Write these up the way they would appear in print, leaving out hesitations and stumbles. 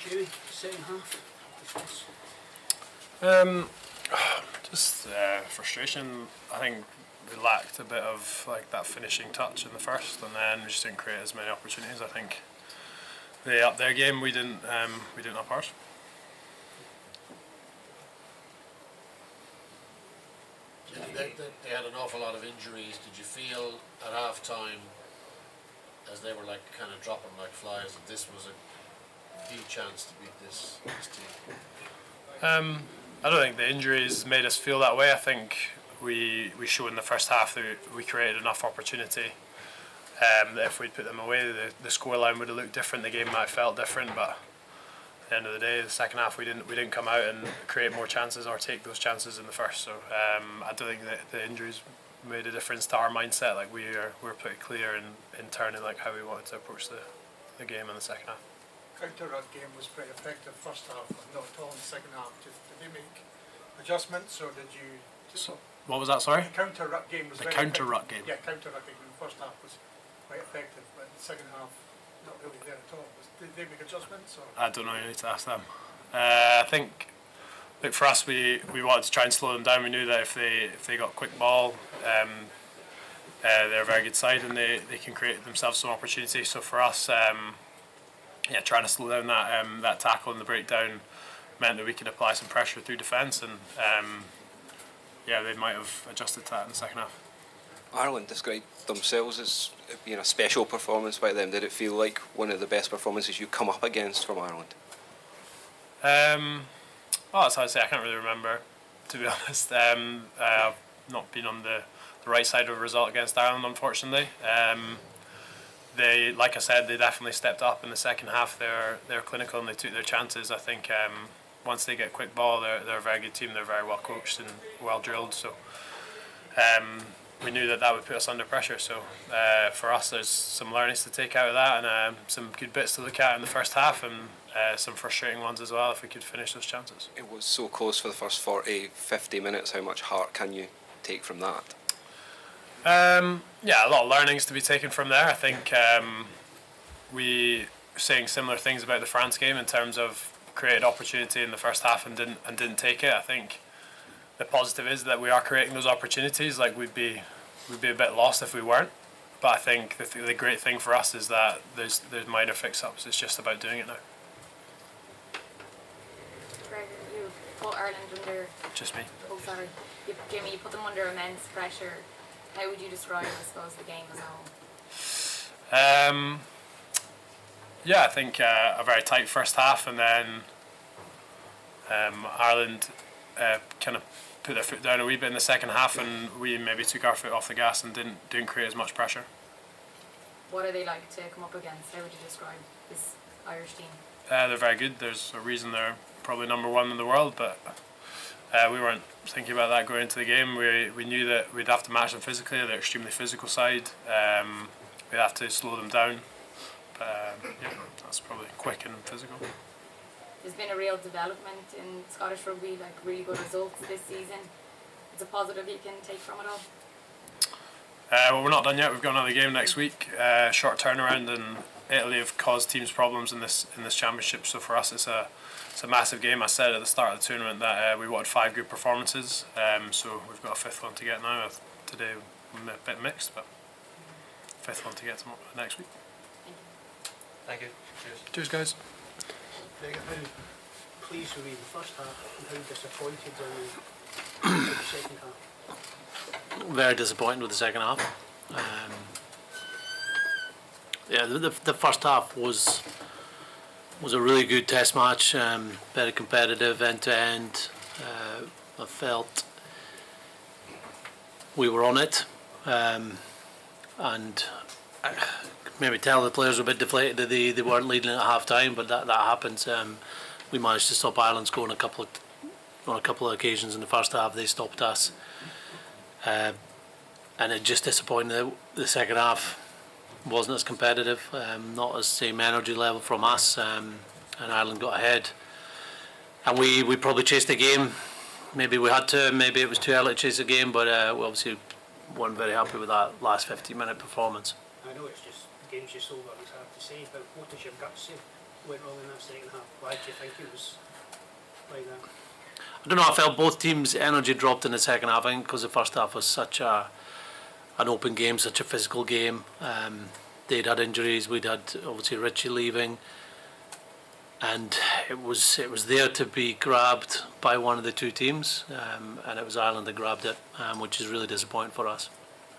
Jamie, second half? Just frustration. I think we lacked a bit of like that finishing touch in the first, and then we just didn't create as many opportunities. I think they upped their game. We didn't up ours. They had an awful lot of injuries. Did you feel at half time, as they were like kind of dropping like flies, that this was the chance to beat this team? I don't think the injuries made us feel that way. I think we showed in the first half that we created enough opportunity that if we'd put them away, the scoreline would have looked different. The game might have felt different, but at the end of the day, the second half we didn't come out and create more chances or take those chances in the first. So I don't think that the injuries made a difference to our mindset. Like we're pretty clear in turning like how we wanted to approach the game in the second half. Counter-run game was pretty effective first half, but not at all in the second half. Did they make adjustments, or did you? What was that? Sorry. The counter-run game was the counter-run game. Yeah, counter-run game in the first half was quite effective, but in the second half, not really there at all. Did they make adjustments? Or? I don't know. You need to ask them. I think. Look, for us, we wanted to try and slow them down. We knew that if they got quick ball, they're a very good side and they can create themselves some opportunity. So for us, trying to slow down that tackle and the breakdown meant that we could apply some pressure through defence, and they might have adjusted to that in the second half. Ireland described themselves as being a special performance by them. Did it feel like one of the best performances you come up against from Ireland? That's hard to say. I can't really remember, to be honest. I've not been on the right side of a result against Ireland, unfortunately. They, like I said, they definitely stepped up in the second half. They're clinical and they took their chances. I think once they get quick ball, they're a very good team. They're very well coached and well drilled. So we knew that would put us under pressure. So for us, there's some learnings to take out of that, and some good bits to look at in the first half, and some frustrating ones as well if we could finish those chances. It was so close for the first 40, 50 minutes. How much heart can you take from that? A lot of learnings to be taken from there. I think we were saying similar things about the France game in terms of created opportunity in the first half and didn't take it. I think the positive is that we are creating those opportunities. Like we'd be a bit lost if we weren't. But I think the great thing for us is that there's minor fix-ups. It's just about doing it now. Gregor, you put Ireland under... Just me. Oh, sorry. Jamie, you put them under immense pressure. How would you describe, I suppose, the game as a whole? I think a very tight first half, and then Ireland kind of put their foot down a wee bit in the second half, and we maybe took our foot off the gas and didn't create as much pressure. What are they like to come up against? How would you describe this Irish team? They're very good. There's a reason they're probably number one in the world, but we weren't thinking about that going into the game. We knew that we'd have to match them physically. They're extremely physical side. We'd have to slow them down. That's probably quick and physical. There's been a real development in Scottish rugby, like really good results this season. It's a positive you can take from it all? We're not done yet. We've got another game next week. Short turnaround, and Italy have caused teams problems in this championship. So for us, it's a massive game. I said at the start of the tournament that we wanted 5 good performances. So we've got a 5th one to get now. Today we're a bit mixed, but 5th one to get next week. Thank you. Cheers, guys. Gregor, how pleased were we in the first half, and how disappointed are we in the second half? Very disappointed with the second half. The first half was a really good test match, very competitive end to end. I felt we were on it, and maybe tell the players were a bit deflated that they weren't leading at half time, but that happens. We managed to stop Ireland scoring on a couple of occasions in the first half. They stopped us, and it just disappointed that the second half wasn't as competitive, not as same energy level from us, and Ireland got ahead, and we probably chased the game. Maybe we had to, maybe it was too early to chase the game, but we obviously weren't very happy with that last 15-minute performance. I know it's just the game's just over, it's hard to say, but what does your gut say? went wrong in that second half? Why do you think it was like that? I don't know, I felt both teams' energy dropped in the second half, I think, because the first half was such an open game, such a physical game. They'd had injuries, we'd had obviously Ritchie leaving, and it was there to be grabbed by one of the two teams, and it was Ireland that grabbed it, which is really disappointing for us.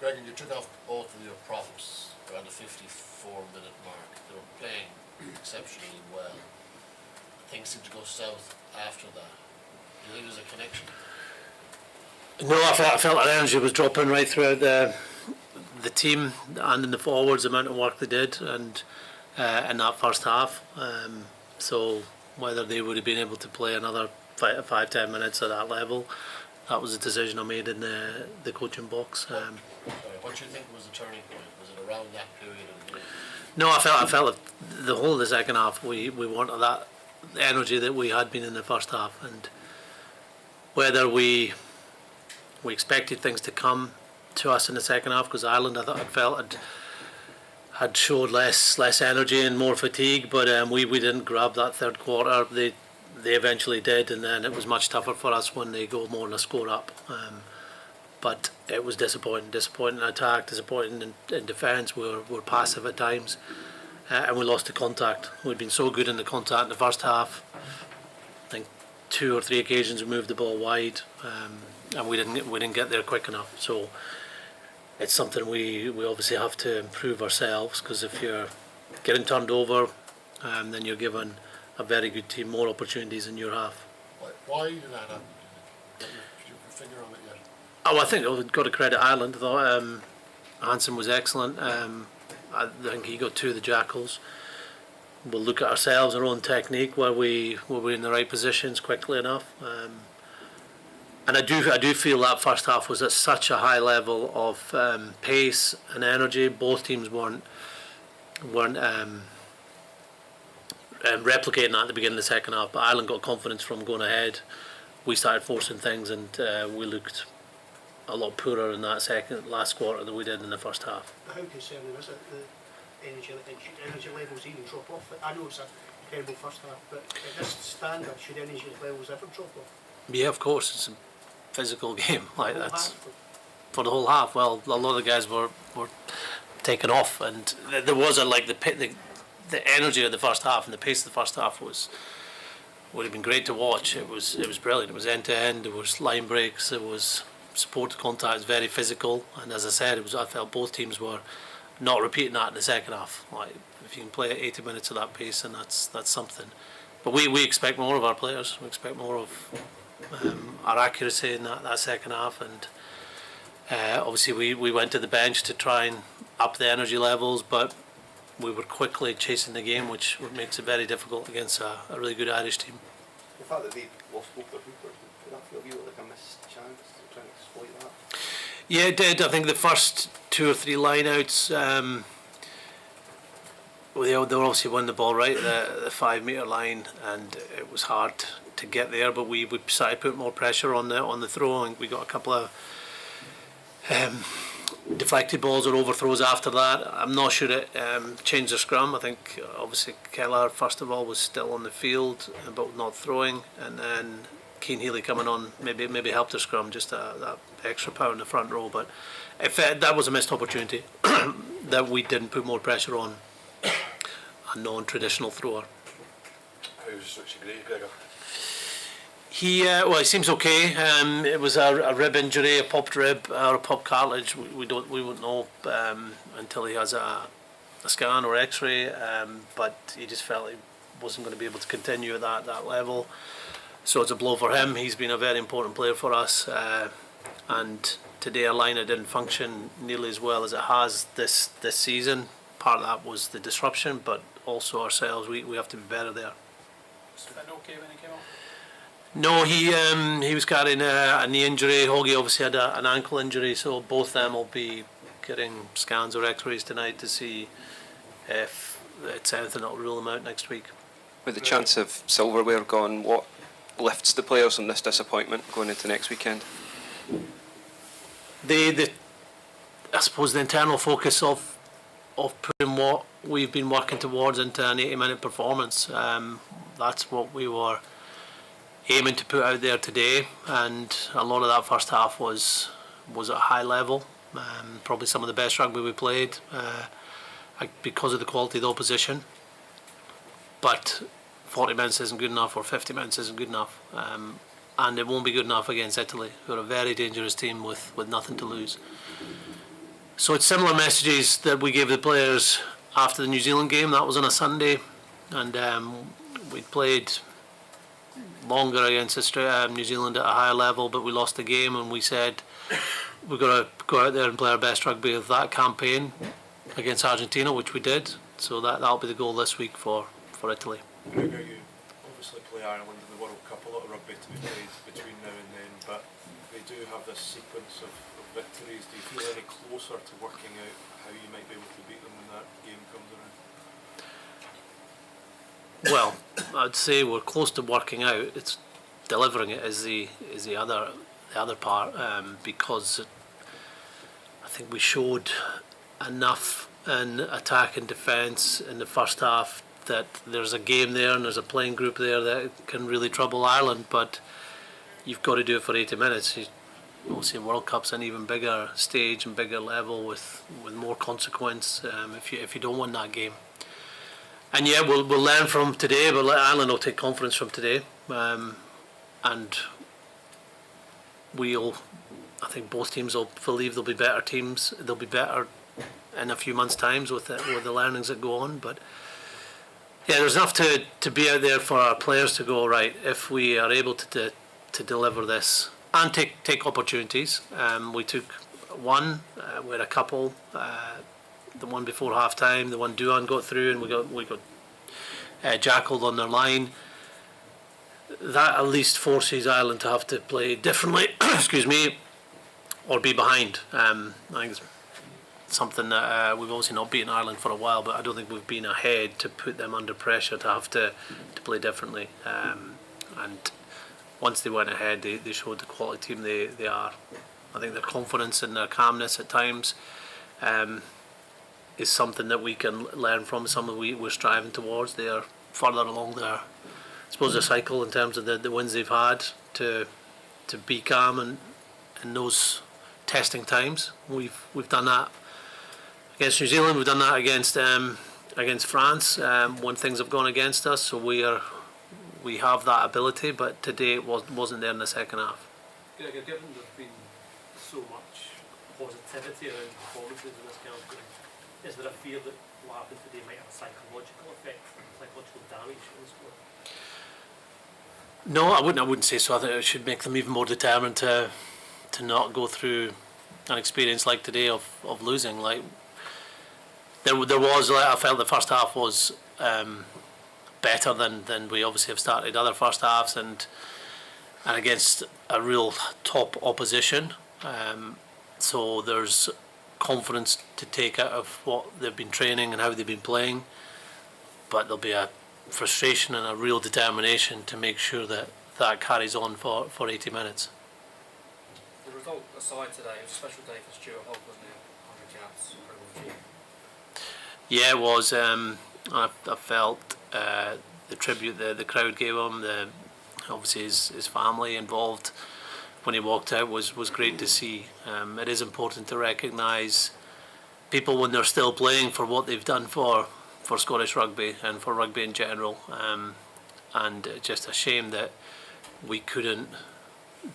Greg, you took off both of your props around the 54-minute mark. They were playing exceptionally well. Things seemed to go south after that. Do you think there was a connection? No, I felt that energy was dropping right throughout the team and in the forwards, the amount of work they did, and in that first half. So whether they would have been able to play another 5-10 minutes at that level, that was a decision I made in the coaching box. Sorry, what do you think was the turning point? Was it around that period of the game? No, I felt that the whole of the second half we wanted that energy that we had been in the first half, and whether we expected things to come to us in the second half, because Ireland I felt had showed less energy and more fatigue, but we didn't grab that third quarter. They eventually did, and then it was much tougher for us when they go more than a score up. But it was disappointing in attack, disappointing in defence. We were passive at times, and we lost the contact. We'd been so good in the contact in the first half. I think 2 or 3 occasions we moved the ball wide, and we didn't get there quick enough. So it's something we obviously have to improve ourselves, because if you're getting turned over, then you're given a very good team more opportunities in your half. Why did that happen? Did you figure on it yet? Oh, I think we've got to credit Ireland. I thought Hansen was excellent. I think he got 2 of the jackals. We'll look at ourselves, our own technique, were we in the right positions quickly enough. And I do feel that first half was at such a high level of pace and energy. Both teams weren't replicating that at the beginning of the second half. But Ireland got confidence from going ahead. We started forcing things, and we looked a lot poorer in that last quarter than we did in the first half. How concerning is it the energy levels even drop off? I know it's a terrible first half, but at this standard, should energy levels ever drop off? Yeah, of course, it's a physical game like The whole that. half? For the whole half, well, a lot of the guys were taken off, and there was the energy of the first half and the pace of the first half would have been great to watch. It was brilliant. It was end to end. There was line breaks. It was support contact. Very physical. And as I said, I felt both teams were not repeating that in the second half. Like, if you can play at 80 minutes at that pace, and that's something. But we expect more of our players. We expect more of our accuracy in that second half, and obviously we went to the bench to try and up the energy levels, but we were quickly chasing the game, which makes it very difficult against a really good Irish team. The fact that they lost both their hoopers, did that feel a wee bit like a missed chance to try and exploit that? Yeah, it did. I think the first 2 or 3 line-outs, they were obviously winning the ball right at the 5 metre line, and it was hard to get there, but we started putting more pressure on the throw, and we got a couple of deflected balls or overthrows after that. I'm not sure it changed the scrum. I think obviously Kelleher first of all was still on the field but not throwing, and then Cian Healy coming on maybe helped the scrum, just that extra power in the front row. But if that was a missed opportunity that we didn't put more pressure on a non-traditional thrower. How's Richie Gray, Gregor? He seems okay. It was a rib injury, a popped rib or a popped cartilage. We won't know until he has a scan or X-ray. But he just felt he wasn't going to be able to continue at that level. So it's a blow for him. He's been a very important player for us. And today our lineup didn't function nearly as well as it has this season. Part of that was the disruption, but also ourselves. We have to be better there. Was Finn okay when he came off? No, he was carrying a knee injury. Hoagie obviously had an ankle injury, so both of them will be getting scans or X-rays tonight to see if it's anything that will rule them out next week. With the chance of silverware gone, what lifts the players on this disappointment going into next weekend? I suppose the internal focus of putting what we've been working towards into an 80-minute performance. That's what we were aiming to put out there today, and a lot of that first half was at a high level. Probably some of the best rugby we played because of the quality of the opposition. But 40 minutes isn't good enough, or 50 minutes isn't good enough, and it won't be good enough against Italy, who are a very dangerous team with nothing to lose. So it's similar messages that we gave the players after the New Zealand game. That was on a Sunday, and we played longer against New Zealand at a higher level, but we lost the game, and we said we've got to go out there and play our best rugby of that campaign against Argentina, which we did. So that'll be the goal this week for Italy. Gregor, you obviously play Ireland in the World Cup, a lot of rugby to be played between now and then, but they do have this sequence of victories. Do you feel any closer to working out how you might be able to beat them when that game comes around? Well, I'd say we're close to working out. It's delivering it is the other part, because I think we showed enough in attack and defence in the first half that there's a game there and there's a playing group there that can really trouble Ireland, but you've got to do it for 80 minutes. Obviously, World Cup's an even bigger stage and bigger level with more consequence if you don't win that game. And yeah, we'll learn from today, but Ireland will take confidence from today, and I think both teams will believe they'll be better teams. They'll be better in a few months' times with the learnings that go on. But yeah, there's enough to be out there for our players to go, right, if we are able to deliver this and take opportunities. We took one, we had a couple. The one before half time, the one Duan got through, and we got jackled on their line. That at least forces Ireland to have to play differently, excuse me, or be behind. I think it's something that we've obviously not beaten Ireland for a while, but I don't think we've been ahead to put them under pressure to have to play differently. And once they went ahead, they showed the quality team they are. I think their confidence and their calmness at times is something that we can learn from, something we're striving towards. They are further along their cycle in terms of the wins they've had to be calm and in those testing times. We've done that against New Zealand. We've done that against France when things have gone against us. So we have that ability, but today it wasn't there in the second half. Given there's been so much positivity around performances in this campaign, is there a fear that what happened today might have a psychological effect, psychological damage on the squad? No, I wouldn't say so. I think it should make them even more determined to not go through an experience like today of losing. Like there was, I felt the first half was better than we obviously have started other first halves, and against a real top opposition. So there's confidence to take out of what they've been training and how they've been playing, but there'll be a frustration and a real determination to make sure that carries on for 80 minutes. The result aside today, it was a special day for Stuart Hogg, wasn't it? 100 caps, incredible achievement. Yeah, it was. I felt the tribute the crowd gave him, obviously his family involved when he walked out was great to see. It is important to recognise people when they're still playing for what they've done for Scottish rugby and for rugby in general. And just a shame that we couldn't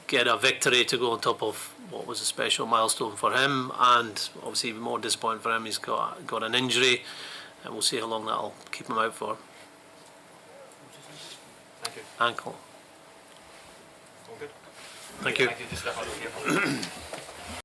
get a victory to go on top of what was a special milestone for him, and obviously even more disappointing for him, he's got an injury, and we'll see how long that'll keep him out for. Thank you. Ankle. All good. Thank you. Thank you. Just